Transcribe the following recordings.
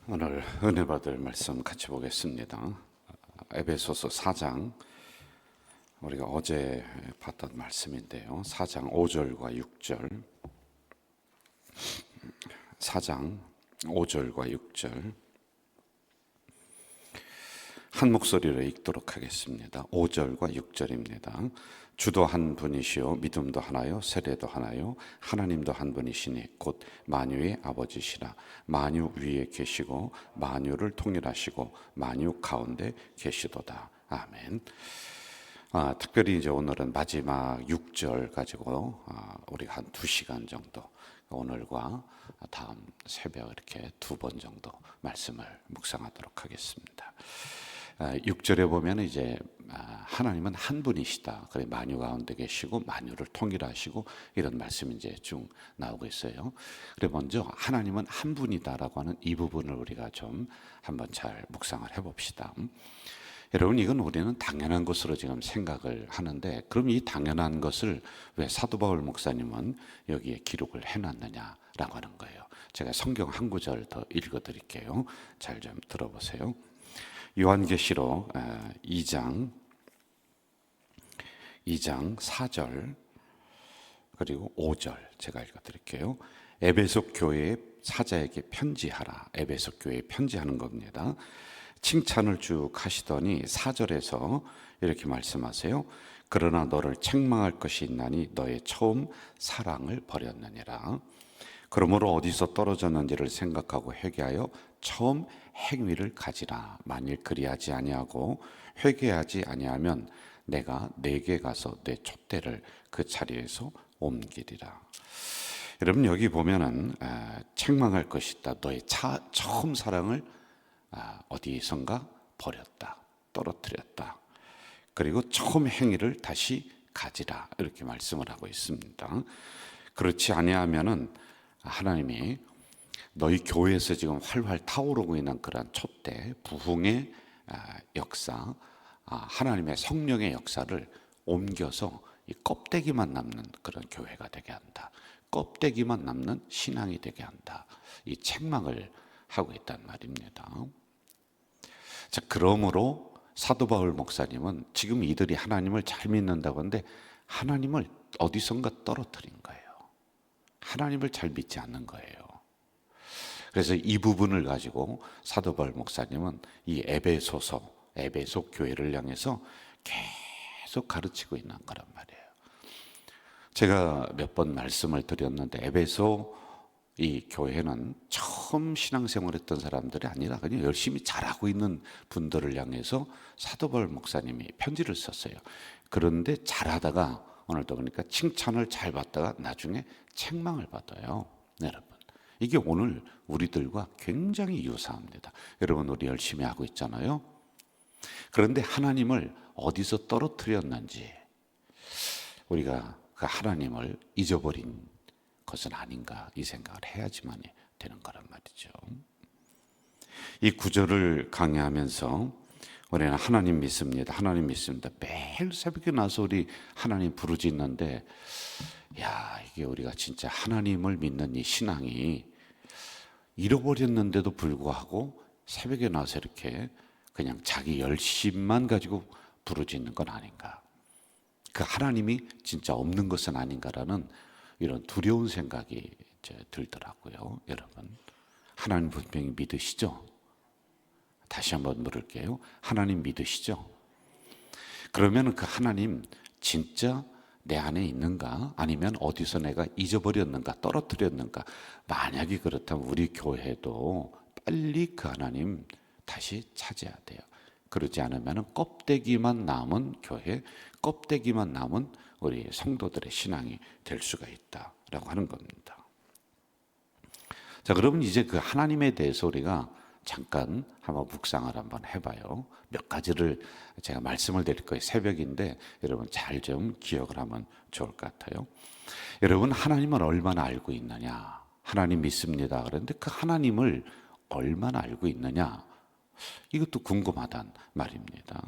오늘 은혜 받을 말씀 같이 보겠습니다. 에베소서 4장, 우리가 어제 봤던 말씀인데요. 4장 5절과 6절, 4장 5절과 6절 한 목소리로 읽도록 하겠습니다. 5절과 6절입니다. 주도 한 분이시요 믿음도 하나요 세례도 하나요 하나님도 한 분이시니 곧 만유의 아버지시라. 만유 위에 계시고 만유를 통일하시고 만유 가운데 계시도다. 아멘. 특별히 이제 오늘은 마지막 6절 가지고 우리가 한 2시간 정도, 오늘과 다음 새벽 이렇게 2번 정도 말씀을 묵상하도록 하겠습니다. 6절에 보면 이제 하나님은 한 분이시다. 그래 만유 가운데 계시고 만유를 통일하시고 이런 말씀이 이제 쭉 나오고 있어요. 그래 먼저 하나님은 한 분이다라고 하는 이 부분을 우리가 좀 한번 잘 묵상을 해봅시다. 여러분, 이건 우리는 당연한 것으로 지금 생각을 하는데, 그럼 이 당연한 것을 왜 사도 바울 목사님은 여기에 기록을 해놨느냐라고 하는 거예요. 제가 성경 한 구절 더 읽어드릴게요. 잘 좀 들어보세요. 요한계시록 2장 4절 그리고 5절 제가 읽어드릴게요. 에베소 교회의 사자에게 편지하라. 에베소 교회에 편지하는 겁니다. 칭찬을 쭉 하시더니 4절에서 이렇게 말씀하세요. 그러나 너를 책망할 것이 있나니 너의 처음 사랑을 버렸느니라. 그러므로 어디서 떨어졌는지를 생각하고 회개하여 처음 행위를 가지라. 만일 그리하지 아니하고 회개하지 아니하면 내가 내게 가서 내 촛대를 그 자리에서 옮기리라. 여러분, 여기 보면은 책망할 것이 있다. 너의 처음 사랑을 어디선가 버렸다, 떨어뜨렸다. 그리고 처음 행위를 다시 가지라, 이렇게 말씀을 하고 있습니다. 그렇지 아니하면은 하나님이 너희 교회에서 지금 활활 타오르고 있는 그런 촛대, 부흥의 역사, 하나님의 성령의 역사를 옮겨서 이 껍데기만 남는 그런 교회가 되게 한다. 껍데기만 남는 신앙이 되게 한다. 이 책망을 하고 있단 말입니다. 자, 그러므로 사도 바울 목사님은 지금 이들이 하나님을 잘 믿는다고 하는데 하나님을 어디선가 떨어뜨린 거예요. 하나님을 잘 믿지 않는 거예요. 그래서 이 부분을 가지고 사도 바울 목사님은 이 에베소 교회를 향해서 계속 가르치고 있는 거란 말이에요. 제가 몇 번 말씀을 드렸는데 에베소 이 교회는 처음 신앙생활했던 사람들이 아니라 그냥 열심히 잘하고 있는 분들을 향해서 사도 바울 목사님이 편지를 썼어요. 그런데 잘하다가 오늘도 보니까 칭찬을 잘 받다가 나중에 책망을 받아요. 여러분, 이게 오늘 우리들과 굉장히 유사합니다. 여러분, 우리 열심히 하고 있잖아요. 그런데 하나님을 어디서 떨어뜨렸는지, 우리가 그 하나님을 잊어버린 것은 아닌가, 이 생각을 해야지만 되는 거란 말이죠. 이 구절을 강의하면서 우리는 하나님 믿습니다, 하나님 믿습니다, 매일 새벽에 나서 우리 하나님 부르짖는데, 이게 우리가 진짜 하나님을 믿는 이 신앙이 잃어버렸는데도 불구하고 새벽에 나서 이렇게 그냥 자기 열심만 가지고 부르짖는 건 아닌가, 그 하나님이 진짜 없는 것은 아닌가라는 이런 두려운 생각이 이제 들더라고요. 여러분, 하나님 분명히 믿으시죠? 다시 한번 물을게요. 하나님 믿으시죠? 그러면 그 하나님 진짜 내 안에 있는가? 아니면 어디서 내가 잊어버렸는가? 떨어뜨렸는가? 만약에 그렇다면 우리 교회도 빨리 그 하나님 다시 찾아야 돼요. 그러지 않으면 껍데기만 남은 교회, 껍데기만 남은 우리 성도들의 신앙이 될 수가 있다라고 하는 겁니다. 자, 그러면 이제 그 하나님에 대해서 우리가 잠깐 한번 묵상을 한번 해봐요. 몇 가지를 제가 말씀을 드릴 거예요. 새벽인데 여러분 잘 좀 기억을 하면 좋을 것 같아요. 여러분, 하나님을 얼마나 알고 있느냐? 하나님 믿습니다. 그런데 그 하나님을 얼마나 알고 있느냐? 이것도 궁금하단 말입니다.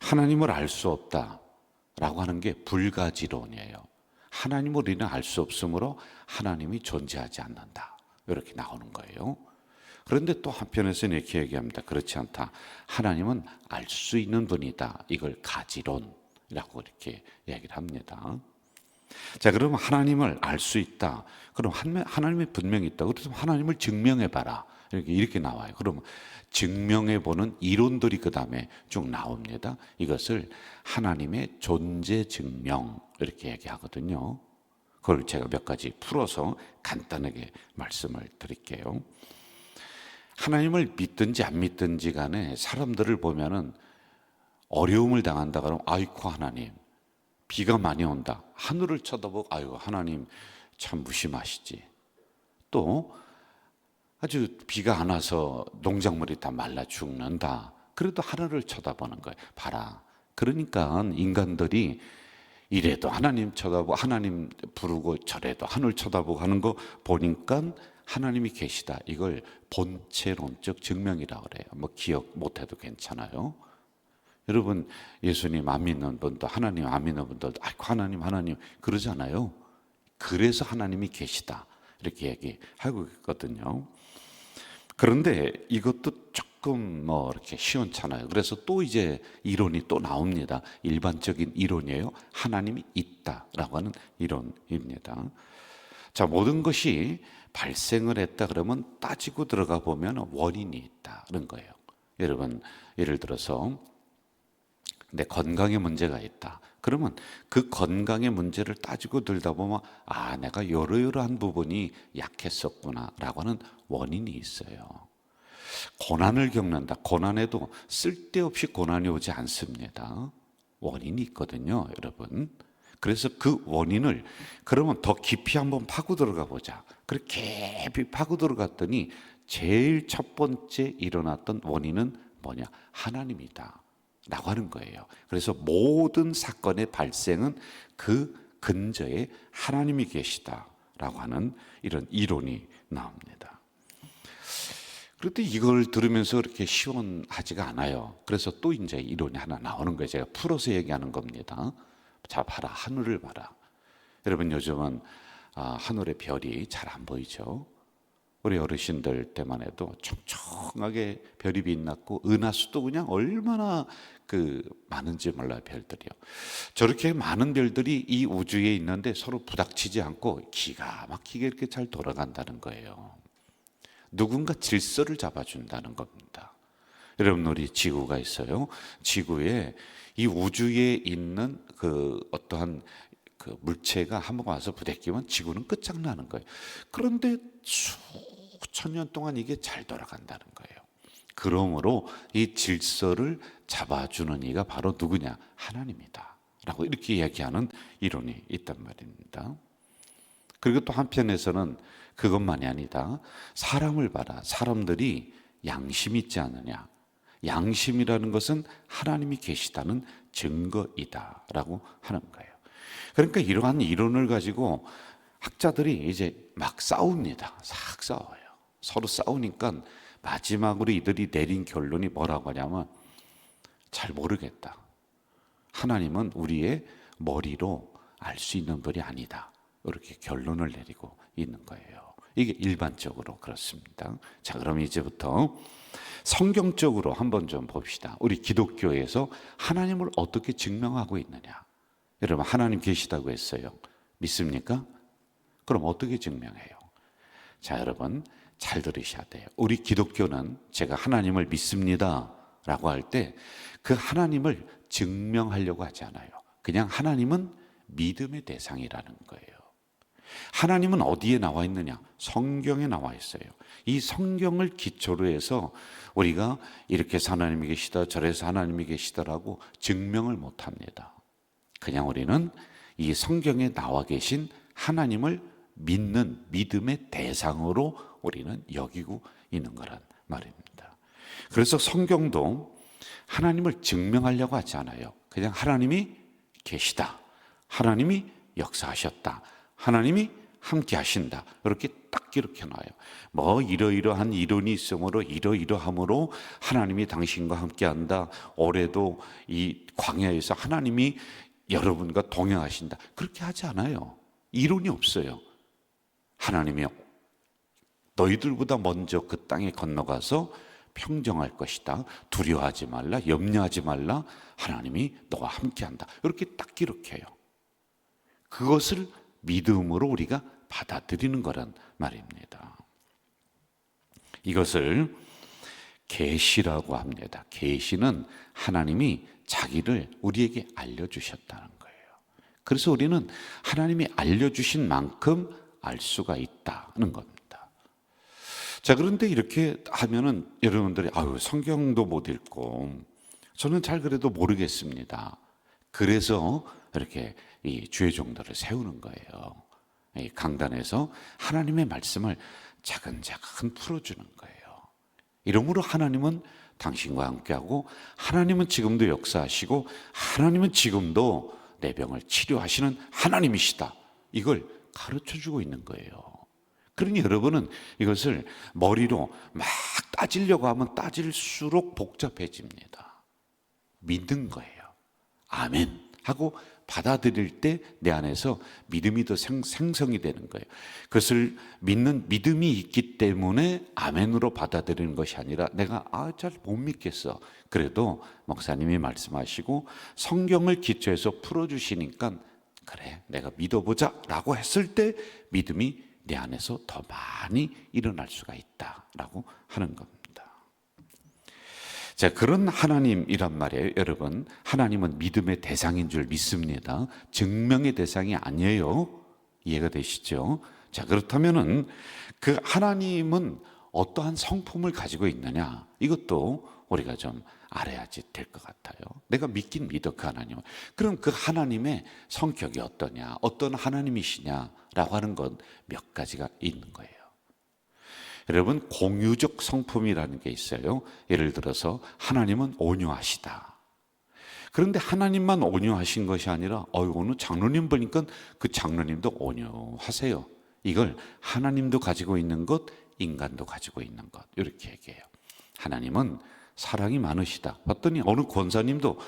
하나님을 알 수 없다라고 하는 게 불가지론이에요. 하나님을 우리는 알 수 없으므로 하나님이 존재하지 않는다, 이렇게 나오는 거예요. 그런데 또 한편에서는 이렇게 얘기합니다. 그렇지 않다. 하나님은 알 수 있는 분이다. 이걸 가지론이라고 이렇게 얘기를 합니다. 자, 그러면 하나님을 알 수 있다. 그럼 하나님이 분명히 있다. 그래서 하나님을 증명해봐라. 이렇게 나와요. 그러면 증명해보는 이론들이 그 다음에 쭉 나옵니다. 이것을 하나님의 존재 증명 이렇게 얘기하거든요. 그걸 제가 몇 가지 풀어서 간단하게 말씀을 드릴게요. 하나님을 믿든지 안 믿든지 간에 사람들을 보면은 어려움을 당한다 그러면 아이고 하나님 비가 많이 온다. 하늘을 쳐다보고 아이고 하나님 참 무심하시지. 또 아주 비가 안 와서 농작물이 다 말라 죽는다. 그래도 하늘을 쳐다보는 거예요. 봐라. 그러니까 인간들이 이래도 하나님 쳐다보고 하나님 부르고 저래도 하늘 쳐다보고 하는 거 보니까 하나님이 계시다. 이걸 본체론적 증명이라고 그래요. 뭐 기억 못해도 괜찮아요. 여러분 예수님 안 믿는 분도 하나님 안 믿는 분들도 아이고 하나님 그러잖아요. 그래서 하나님이 계시다. 이렇게 얘기하고 있거든요. 그런데 이것도 조금 뭐 이렇게 시원찮아요. 그래서 또 이제 이론이 또 나옵니다. 일반적인 이론이에요. 하나님이 있다라고 하는 이론입니다. 자, 모든 것이 발생을 했다 그러면 따지고 들어가 보면 원인이 있다는 거예요. 여러분 예를 들어서 내 건강에 문제가 있다. 그러면 그 건강의 문제를 따지고 들다 보면 아, 내가 이러이러한 부분이 약했었구나라고 하는 원인이 있어요. 고난을 겪는다. 고난에도 쓸데없이 고난이 오지 않습니다. 원인이 있거든요, 여러분. 그래서 그 원인을 그러면 더 깊이 한번 파고 들어가 보자. 그렇게 깊이 파고 들어갔더니 제일 첫 번째 일어났던 원인은 뭐냐? 하나님이다. 라고 하는 거예요. 그래서 모든 사건의 발생은 그 근저에 하나님이 계시다라고 하는 이런 이론이 나옵니다. 그런데 이걸 들으면서 그렇게 시원하지가 않아요. 그래서 또 이제 이론이 하나 나오는 거예요. 제가 풀어서 얘기하는 겁니다. 자, 봐라. 하늘을 봐라. 여러분 요즘은 하늘의 별이 잘 안 보이죠. 우리 어르신들 때만 해도 촘촘하게 별이 빛났고 은하수도 그냥 얼마나 많은지 몰라요. 별들이요. 저렇게 많은 별들이 이 우주에 있는데 서로 부닥치지 않고 기가 막히게 이렇게 잘 돌아간다는 거예요. 누군가 질서를 잡아준다는 겁니다. 여러분 우리 지구가 있어요. 지구에 이 우주에 있는 어떠한 물체가 한번 와서 부대끼면 지구는 끝장나는 거예요. 그런데 수천 년 동안 이게 잘 돌아간다는 거예요. 그러므로 이 질서를 잡아주는 이가 바로 누구냐? 하나님이다 라고 이렇게 얘기하는 이론이 있단 말입니다. 그리고 또 한편에서는 그것만이 아니다. 사람을 봐라. 사람들이 양심이 있지 않느냐? 양심이라는 것은 하나님이 계시다는 증거이다 라고 하는 거예요. 그러니까 이러한 이론을 가지고 학자들이 이제 막 싸웁니다. 싹 싸워요. 서로 싸우니까 마지막으로 이들이 내린 결론이 뭐라고 하냐면 잘 모르겠다. 하나님은 우리의 머리로 알 수 있는 분이 아니다. 이렇게 결론을 내리고 있는 거예요. 이게 일반적으로 그렇습니다. 자, 그럼 이제부터 성경적으로 한번 좀 봅시다. 우리 기독교에서 하나님을 어떻게 증명하고 있느냐? 여러분 하나님 계시다고 했어요. 믿습니까? 그럼 어떻게 증명해요? 자, 여러분 잘 들으셔야 돼요. 우리 기독교는 제가 하나님을 믿습니다 라고 할 때 그 하나님을 증명하려고 하지 않아요. 그냥 하나님은 믿음의 대상이라는 거예요. 하나님은 어디에 나와 있느냐? 성경에 나와 있어요. 이 성경을 기초로 해서 우리가 이렇게 해서 하나님이 계시다 저래서 하나님이 계시다라고 증명을 못합니다. 그냥 우리는 이 성경에 나와 계신 하나님을 믿는 믿음의 대상으로 우리는 여기고 있는 거란 말입니다. 그래서 성경도 하나님을 증명하려고 하지 않아요. 그냥 하나님이 계시다. 하나님이 역사하셨다. 하나님이 함께 하신다. 이렇게 딱 이렇게 나와요. 뭐 이러이러한 이론이 있으므로 이러이러함으로 하나님이 당신과 함께 한다. 올해도 이 광야에서 하나님이 여러분과 동행하신다. 그렇게 하지 않아요. 이론이 없어요. 하나님이 너희들보다 먼저 그 땅에 건너가서 평정할 것이다. 두려워하지 말라, 염려하지 말라. 하나님이 너와 함께한다. 이렇게 딱 기록해요. 그것을 믿음으로 우리가 받아들이는 거란 말입니다. 이것을 계시라고 합니다. 계시는 하나님이 자기를 우리에게 알려주셨다는 거예요. 그래서 우리는 하나님이 알려주신 만큼 알 수가 있다는 겁니다. 자, 그런데 이렇게 하면은 여러분들이 성경도 못 읽고 저는 잘 그래도 모르겠습니다. 그래서 이렇게 이 주의 종들을 세우는 거예요. 이 강단에서 하나님의 말씀을 차근차근 풀어주는 거예요. 이러므로 하나님은 당신과 함께하고 하나님은 지금도 역사하시고 하나님은 지금도 내 병을 치료하시는 하나님이시다. 이걸 가르쳐주고 있는 거예요. 그러니 여러분은 이것을 머리로 막 따지려고 하면 따질수록 복잡해집니다. 믿는 거예요. 아멘 하고 받아들일 때 내 안에서 믿음이 더 생성이 되는 거예요. 그것을 믿는 믿음이 있기 때문에 아멘으로 받아들이는 것이 아니라 내가 잘 못 믿겠어. 그래도 목사님이 말씀하시고 성경을 기초해서 풀어주시니까 그래 내가 믿어보자 라고 했을 때 믿음이 내 안에서 더 많이 일어날 수가 있다라고 하는 겁니다. 자, 그런 하나님이란 말이에요. 여러분, 하나님은 믿음의 대상인 줄 믿습니다. 증명의 대상이 아니에요. 이해가 되시죠? 자, 그렇다면은 그 하나님은 어떠한 성품을 가지고 있느냐? 이것도 우리가 좀 알아야지 될 것 같아요. 내가 믿긴 믿어, 그 하나님은. 그럼 그 하나님의 성격이 어떠냐? 어떤 하나님이시냐라고 하는 건 몇 가지가 있는 거예요. 여러분, 공유적 성품이라는 게 있어요. 예를 들어서 하나님은 온유하시다. 그런데 하나님만 온유하신 것이 아니라 오늘 장로님 보니까 그 장로님도 온유하세요. 이걸 하나님도 가지고 있는 것, 인간도 가지고 있는 것, 이렇게 얘기해요. 하나님은 사랑이 많으시다. 봤더니 어느 권사님도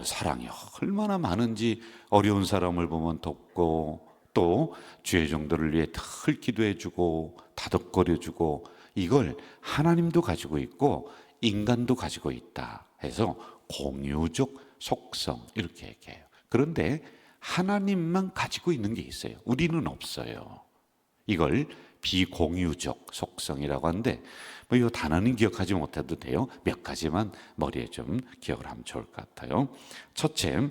사랑이 얼마나 많은지 어려운 사람을 보면 돕고 또 주의 종들을 위해 늘 기도해주고 다독거려주고, 이걸 하나님도 가지고 있고 인간도 가지고 있다 해서 공유적 속성 이렇게 얘기해요. 그런데 하나님만 가지고 있는 게 있어요. 우리는 없어요. 이걸 비공유적 속성이라고 하는데 이 단어는 기억하지 못해도 돼요. 몇 가지만 머리에 좀 기억을 하면 좋을 것 같아요. 첫째,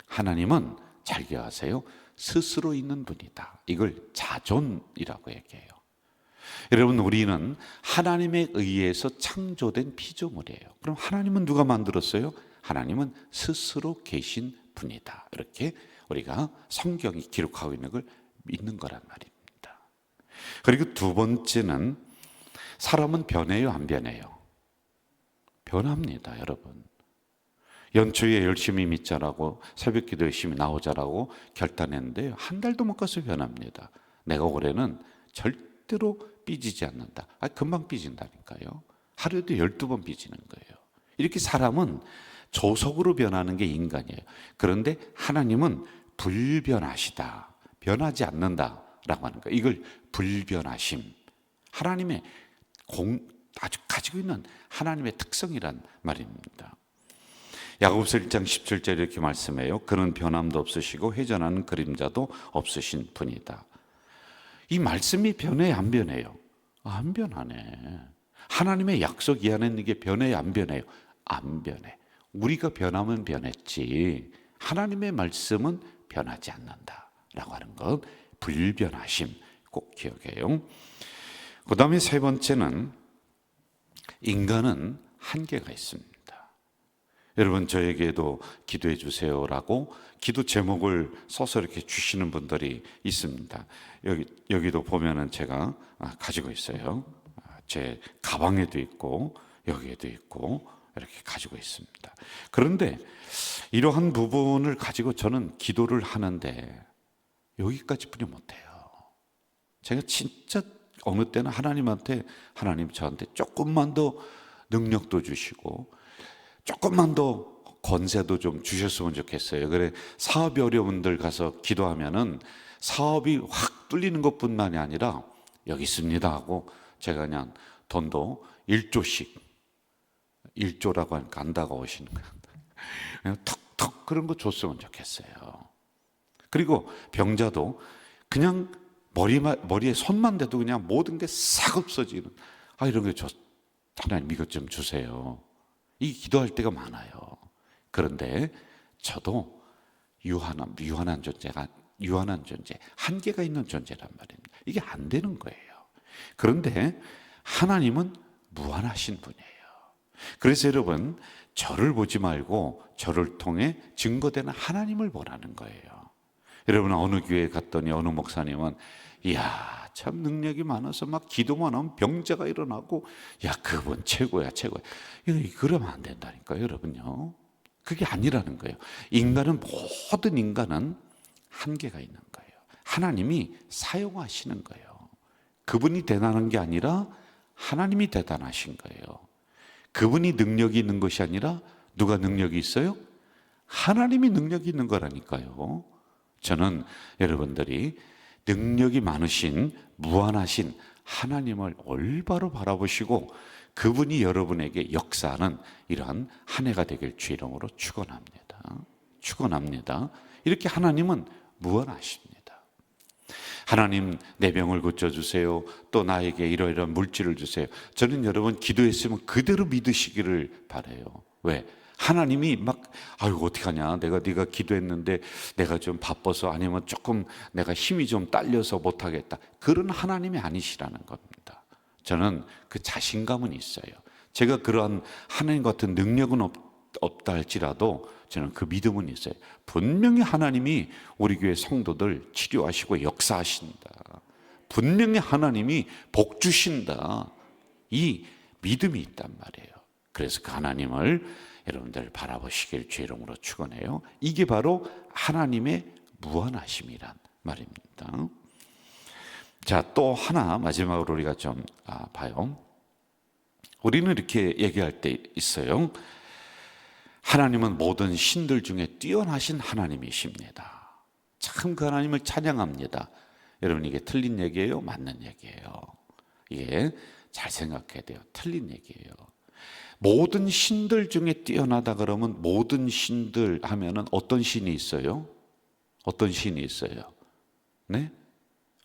하나님은 잘 기억하세요. 스스로 있는 분이다. 이걸 자존이라고 얘기해요. 여러분, 우리는 하나님에 의해서 창조된 피조물이에요. 그럼 하나님은 누가 만들었어요? 하나님은 스스로 계신 분이다. 이렇게 우리가 성경이 기록하고 있는 걸 믿는 거란 말입니다. 그리고 두 번째는 사람은 변해요, 안 변해요? 변합니다, 여러분. 연초에 열심히 믿자라고 새벽기도 열심히 나오자라고 결단했는데 한 달도 못 가서 변합니다. 내가 올해는 절대로 삐지지 않는다. 금방 삐진다니까요. 하루에도 12번 삐지는 거예요. 이렇게 사람은 조속으로 변하는 게 인간이에요. 그런데 하나님은 불변하시다. 변하지 않는다라고 하는 거예요. 이걸 불변하심. 하나님의 아주 가지고 있는 하나님의 특성이란 말입니다. 야고보서 1장 17절에 이렇게 말씀해요. 그는 변함도 없으시고 회전하는 그림자도 없으신 분이다. 이 말씀이 변해요, 안 변해요? 안 변하네. 하나님의 약속 이 안에 있는 게 변해요, 안 변해요? 안 변해. 우리가 변하면 변했지 하나님의 말씀은 변하지 않는다라고 하는 것, 불변하심 꼭 기억해요. 그 다음에 세 번째는 인간은 한계가 있습니다. 여러분, 저에게도 기도해 주세요라고 기도 제목을 써서 이렇게 주시는 분들이 있습니다. 여기도 보면은 제가 가지고 있어요. 제 가방에도 있고 여기에도 있고 이렇게 가지고 있습니다. 그런데 이러한 부분을 가지고 저는 기도를 하는데 여기까지뿐이 못해요. 제가 진짜 어느 때는 하나님한테, 하나님 저한테 조금만 더 능력도 주시고 조금만 더 권세도 좀 주셨으면 좋겠어요. 그래, 사업이 어려운 분들 가서 기도하면은 사업이 확 뚫리는 것뿐만이 아니라 여기 있습니다 하고 제가 그냥 돈도 1조씩, 1조라고 하니까 안 다가오시는 거예요. 그냥 턱턱 그런 거 줬으면 좋겠어요. 그리고 병자도 그냥 머리에 손만 대도 그냥 모든 게 싹 없어지는, 이런 게 하나님 이것 좀 주세요. 이 기도할 때가 많아요. 그런데 저도 유한한 존재, 한계가 있는 존재란 말입니다. 이게 안 되는 거예요. 그런데 하나님은 무한하신 분이에요. 그래서 여러분, 저를 보지 말고 저를 통해 증거되는 하나님을 보라는 거예요. 여러분, 어느 교회에 갔더니 어느 목사님은 이야 참 능력이 많아서 막 기도만 하면 병자가 일어나고, 야 그분 최고야. 그러면 안 된다니까요, 여러분요. 그게 아니라는 거예요. 모든 인간은 한계가 있는 거예요. 하나님이 사용하시는 거예요. 그분이 대단한 게 아니라 하나님이 대단하신 거예요. 그분이 능력이 있는 것이 아니라 누가 능력이 있어요? 하나님이 능력이 있는 거라니까요. 저는 여러분들이 능력이 많으신 무한하신 하나님을 올바로 바라보시고 그분이 여러분에게 역사하는 이러한 한 해가 되길 주 이름으로 축원합니다. 이렇게 하나님은 무한하십니다. 하나님 내 병을 고쳐주세요. 또 나에게 이러이러한 물질을 주세요. 저는 여러분 기도했으면 그대로 믿으시기를 바라요. 왜? 하나님이 어떡하냐, 네가 기도했는데 내가 좀 바빠서 아니면 조금 내가 힘이 좀 딸려서 못하겠다, 그런 하나님이 아니시라는 겁니다. 저는 그 자신감은 있어요. 제가 그러한 하나님 같은 능력은 없다 할지라도 저는 그 믿음은 있어요. 분명히 하나님이 우리 교회 성도들 치료하시고 역사하신다, 분명히 하나님이 복 주신다, 이 믿음이 있단 말이에요. 그래서 그 하나님을 여러분들 바라보시길 주 이름으로 축원해요. 이게 바로 하나님의 무한하심이란 말입니다. 자, 또 하나 마지막으로 우리가 좀 봐요. 우리는 이렇게 얘기할 때 있어요. 하나님은 모든 신들 중에 뛰어나신 하나님이십니다. 참 그 하나님을 찬양합니다. 여러분, 이게 틀린 얘기예요? 맞는 얘기예요? 이게 잘 생각해야 돼요. 틀린 얘기예요. 모든 신들 중에 뛰어나다 그러면 모든 신들 하면은 어떤 신이 있어요? 어떤 신이 있어요? 네?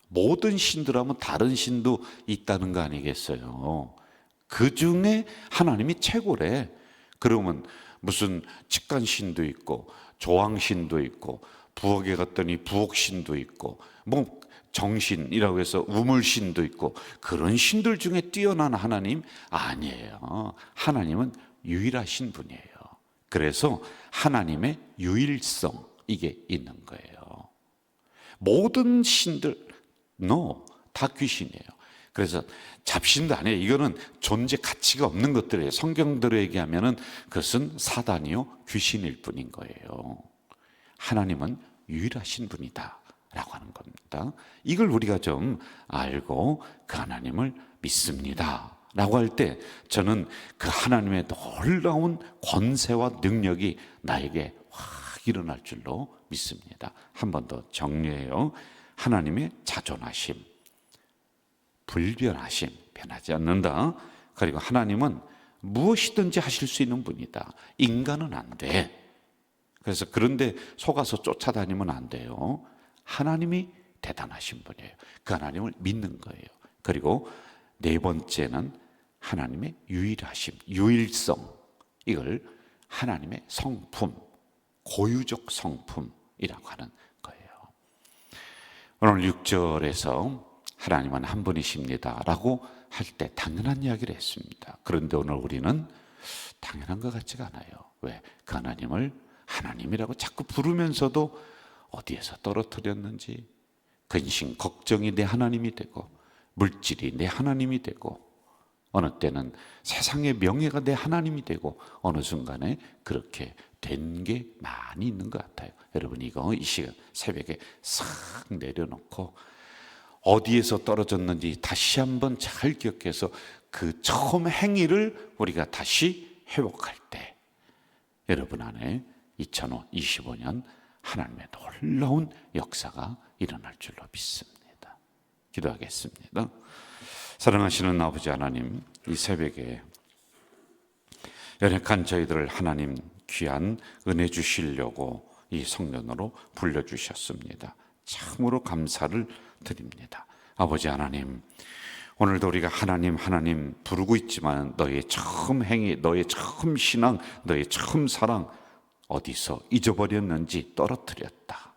모든 신들 하면 다른 신도 있다는 거 아니겠어요? 그 중에 하나님이 최고래. 그러면 무슨 직간신도 있고 조왕신도 있고 부엌에 갔더니 부엌신도 있고 뭐 정신이라고 해서 우물신도 있고 그런 신들 중에 뛰어난 하나님 아니에요. 하나님은 유일하신 분이에요. 그래서 하나님의 유일성, 이게 있는 거예요. 모든 신들 다 귀신이에요. 그래서 잡신도 아니에요. 이거는 존재 가치가 없는 것들이에요. 성경대로 얘기하면은 그것은 사단이요 귀신일 뿐인 거예요. 하나님은 유일하신 분이다 라고 하는 겁니다. 이걸 우리가 좀 알고 그 하나님을 믿습니다 라고 할 때 저는 그 하나님의 놀라운 권세와 능력이 나에게 확 일어날 줄로 믿습니다. 한 번 더 정리해요. 하나님의 자존하심, 불변하심, 변하지 않는다. 그리고 하나님은 무엇이든지 하실 수 있는 분이다. 인간은 안 돼. 그래서 그런데 속아서 쫓아다니면 안 돼요. 하나님이 대단하신 분이에요. 그 하나님을 믿는 거예요. 그리고 네 번째는 하나님의 유일하심, 유일성. 이걸 하나님의 성품, 고유적 성품이라고 하는 거예요. 오늘 6절에서 하나님은 한 분이십니다 라고 할 때 당연한 이야기를 했습니다. 그런데 오늘 우리는 당연한 것 같지가 않아요. 왜? 그 하나님을 하나님이라고 자꾸 부르면서도 어디에서 떨어뜨렸는지, 근심, 걱정이 내 하나님이 되고 물질이 내 하나님이 되고 어느 때는 세상의 명예가 내 하나님이 되고 어느 순간에 그렇게 된 게 많이 있는 것 같아요. 여러분, 이거 이 시간 새벽에 싹 내려놓고 어디에서 떨어졌는지 다시 한번 잘 기억해서 그 처음 행위를 우리가 다시 회복할 때 여러분 안에 2025년 하나님의 놀라운 역사가 일어날 줄로 믿습니다. 기도하겠습니다. 사랑하시는 아버지 하나님, 이 새벽에 연약한 저희들을 하나님 귀한 은혜 주시려고 이 성전으로 불러주셨습니다. 참으로 감사를 드립니다. 아버지 하나님, 오늘도 우리가 하나님 하나님 부르고 있지만 너의 처음 행위, 너의 처음 신앙, 너의 처음 사랑 어디서 잊어버렸는지 떨어뜨렸다.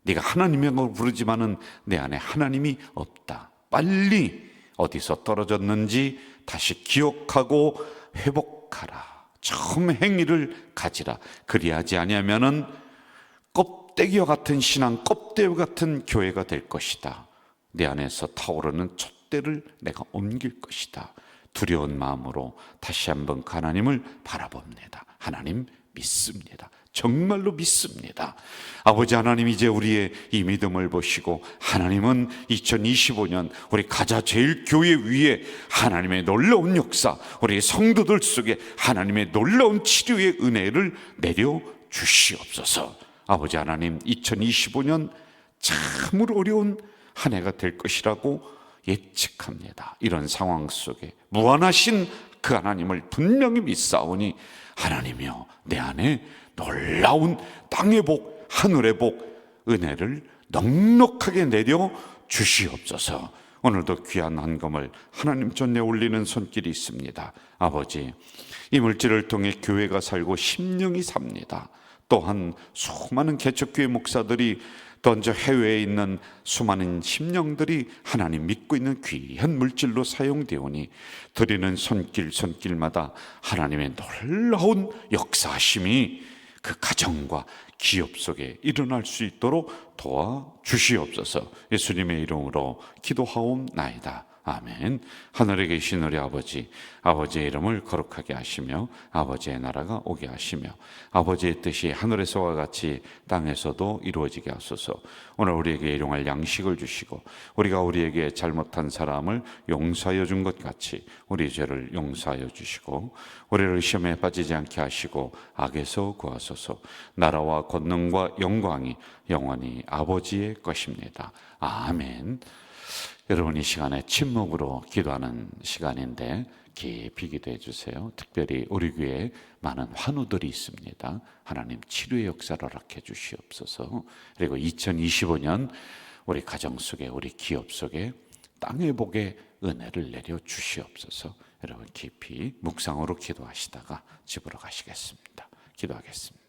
네가 하나님이라고 부르지만은 내 안에 하나님이 없다. 빨리 어디서 떨어졌는지 다시 기억하고 회복하라. 처음 행위를 가지라. 그리하지 아니하면은 껍데기와 같은 신앙, 껍데기 같은 교회가 될 것이다. 내 안에서 타오르는 촛대를 내가 옮길 것이다. 두려운 마음으로 다시 한번 하나님을 바라봅니다. 하나님 믿습니다. 정말로 믿습니다. 아버지 하나님, 이제 우리의 이 믿음을 보시고 하나님은 2025년 우리 가자 제일 교회 위에 하나님의 놀라운 역사, 우리 성도들 속에 하나님의 놀라운 치료의 은혜를 내려 주시옵소서. 아버지 하나님, 2025년 참으로 어려운 한 해가 될 것이라고 예측합니다. 이런 상황 속에 무한하신 그 하나님을 분명히 믿사오니 하나님이여, 내 안에 놀라운 땅의 복, 하늘의 복, 은혜를 넉넉하게 내려 주시옵소서. 오늘도 귀한 헌금을 하나님 전에 올리는 손길이 있습니다. 아버지, 이 물질을 통해 교회가 살고 심령이 삽니다. 또한 수많은 개척교회 목사들이 또 해외에 있는 수많은 심령들이 하나님 믿고 있는 귀한 물질로 사용되오니 드리는 손길마다 하나님의 놀라운 역사하심이 그 가정과 기업 속에 일어날 수 있도록 도와주시옵소서. 예수님의 이름으로 기도하옵나이다. 아멘. 하늘에 계신 우리 아버지, 아버지의 이름을 거룩하게 하시며 아버지의 나라가 오게 하시며 아버지의 뜻이 하늘에서와 같이 땅에서도 이루어지게 하소서. 오늘 우리에게 일용할 양식을 주시고 우리가 우리에게 잘못한 사람을 용서하여 준 것 같이 우리 죄를 용서하여 주시고 우리를 시험에 빠지지 않게 하시고 악에서 구하소서. 나라와 권능과 영광이 영원히 아버지의 것입니다. 아멘. 여러분, 이 시간에 침묵으로 기도하는 시간인데 깊이 기도해 주세요. 특별히 우리 교회에 많은 환우들이 있습니다. 하나님 치료의 역사를 허락해 주시옵소서. 그리고 2025년 우리 가정 속에, 우리 기업 속에 땅의 복의 은혜를 내려 주시옵소서. 여러분, 깊이 묵상으로 기도하시다가 집으로 가시겠습니다. 기도하겠습니다.